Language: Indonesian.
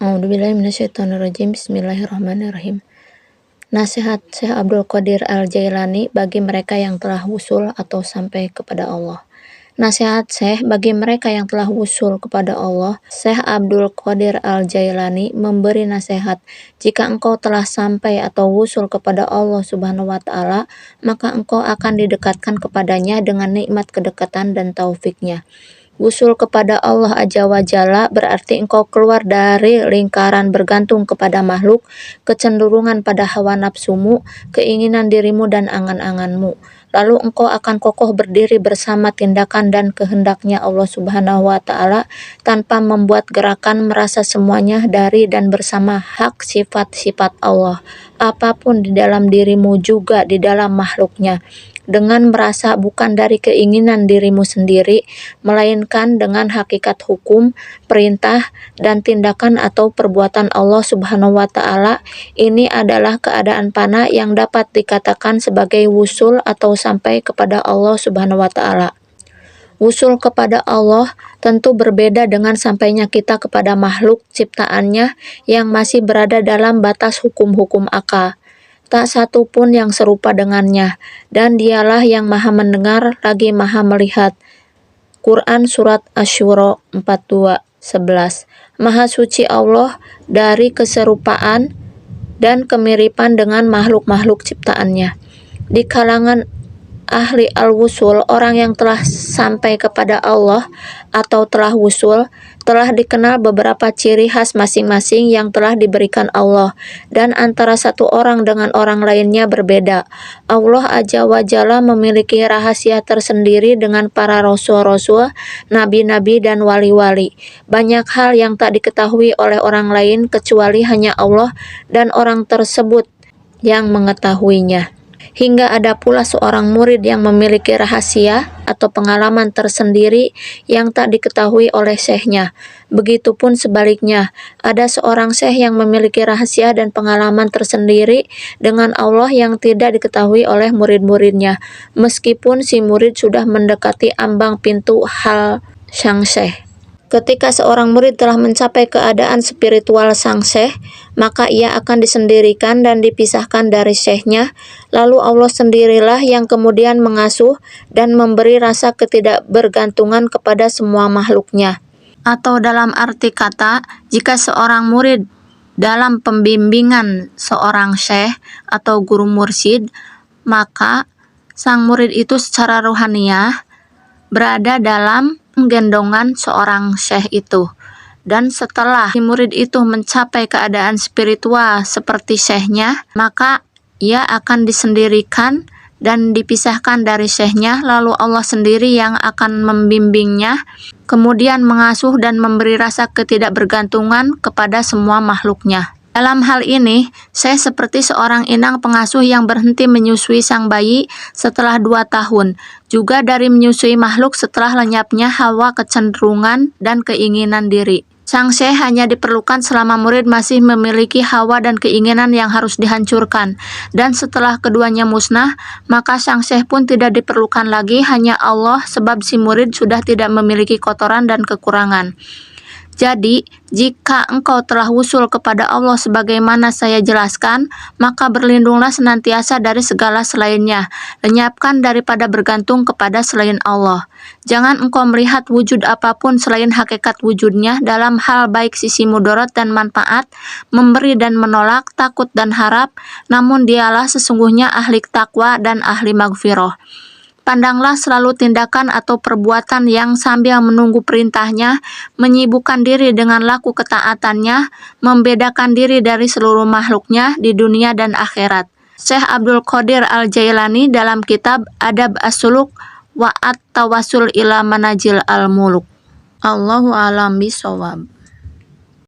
A'udzubillahiminasyaitonirrajim. Bismillahirrahmanirrahim. Nasihat Syekh Abdul Qadir Al-Jailani bagi mereka yang telah wusul atau sampai kepada Allah. Nasihat Syekh bagi mereka yang telah wusul kepada Allah. Syekh Abdul Qadir Al-Jailani memberi nasihat, jika engkau telah sampai atau wusul kepada Allah Subhanahu wa Ta'ala, maka engkau akan didekatkan kepadanya dengan nikmat kedekatan dan taufiknya. Wusul kepada Allah Azza wa Jalla berarti engkau keluar dari lingkaran bergantung kepada makhluk, kecenderungan pada hawa nafsumu, keinginan dirimu dan angan-anganmu. Lalu engkau akan kokoh berdiri bersama tindakan dan kehendaknya Allah Subhanahu wa Ta'ala tanpa membuat gerakan merasa semuanya dari dan bersama hak sifat-sifat Allah. Apapun di dalam dirimu juga di dalam makhluknya. Dengan merasa bukan dari keinginan dirimu sendiri, melainkan dengan hakikat hukum, perintah, dan tindakan atau perbuatan Allah Subhanahu wa Ta'ala. Ini adalah keadaan fana yang dapat dikatakan sebagai wusul atau sampai kepada Allah Subhanahu wa Ta'ala. Wusul kepada Allah tentu berbeda dengan sampainya kita kepada makhluk ciptaannya yang masih berada dalam batas hukum-hukum akal. Tak satu pun yang serupa dengannya, dan dialah yang maha mendengar lagi maha melihat. Quran Surat Asy-Syura 42:11. Maha suci Allah dari keserupaan dan kemiripan dengan makhluk-makhluk ciptaannya. Di kalangan ahli al-wusul, orang yang telah sampai kepada Allah atau telah wusul, telah dikenal beberapa ciri khas masing-masing yang telah diberikan Allah, dan antara satu orang dengan orang lainnya berbeda. Allah Azza wa Jalla memiliki rahasia tersendiri dengan para rasul-rasul, nabi-nabi, dan wali-wali. Banyak hal yang tak diketahui oleh orang lain kecuali hanya Allah dan orang tersebut yang mengetahuinya. Hingga ada pula seorang murid yang memiliki rahasia atau pengalaman tersendiri yang tak diketahui oleh syekhnya. Begitupun sebaliknya, ada seorang syekh yang memiliki rahasia dan pengalaman tersendiri dengan Allah yang tidak diketahui oleh murid-muridnya, meskipun si murid sudah mendekati ambang pintu hal sang syekh. Ketika seorang murid telah mencapai keadaan spiritual sang syekh, maka ia akan disendirikan dan dipisahkan dari syekhnya, lalu Allah sendirilah yang kemudian mengasuh dan memberi rasa ketidakbergantungan kepada semua makhluknya. Atau dalam arti kata, jika seorang murid dalam pembimbingan seorang syekh atau guru mursyid, maka sang murid itu secara ruhaniyah berada dalam gendongan seorang syekh itu. Dan setelah si murid itu mencapai keadaan spiritual seperti syekhnya, maka ia akan disendirikan dan dipisahkan dari syekhnya, lalu Allah sendiri yang akan membimbingnya, kemudian mengasuh dan memberi rasa ketidakbergantungan kepada semua makhluknya. Dalam hal ini, syekh seperti seorang inang pengasuh yang berhenti menyusui sang bayi setelah 2 tahun, juga dari menyusui makhluk setelah lenyapnya hawa kecenderungan dan keinginan diri. Sang syekh hanya diperlukan selama murid masih memiliki hawa dan keinginan yang harus dihancurkan, dan setelah keduanya musnah, maka sang syekh pun tidak diperlukan lagi, hanya Allah, sebab si murid sudah tidak memiliki kotoran dan kekurangan. Jadi, jika engkau telah wusul kepada Allah sebagaimana saya jelaskan, maka berlindunglah senantiasa dari segala selainnya. Lenyapkan daripada bergantung kepada selain Allah. Jangan engkau melihat wujud apapun selain hakikat wujudnya dalam hal baik sisi mudarat dan manfaat, memberi dan menolak, takut dan harap, namun dialah sesungguhnya ahli takwa dan ahli maghfirah. Pandanglah selalu tindakan atau perbuatan yang sambil menunggu perintahnya, menyibukkan diri dengan laku ketaatannya, membedakan diri dari seluruh makhluknya di dunia dan akhirat. Syekh Abdul Qadir Al-Jailani dalam kitab Adab As-Suluk wa At-Tawassul ila Manajil Al-Muluk. Allahu a'lam bishawab.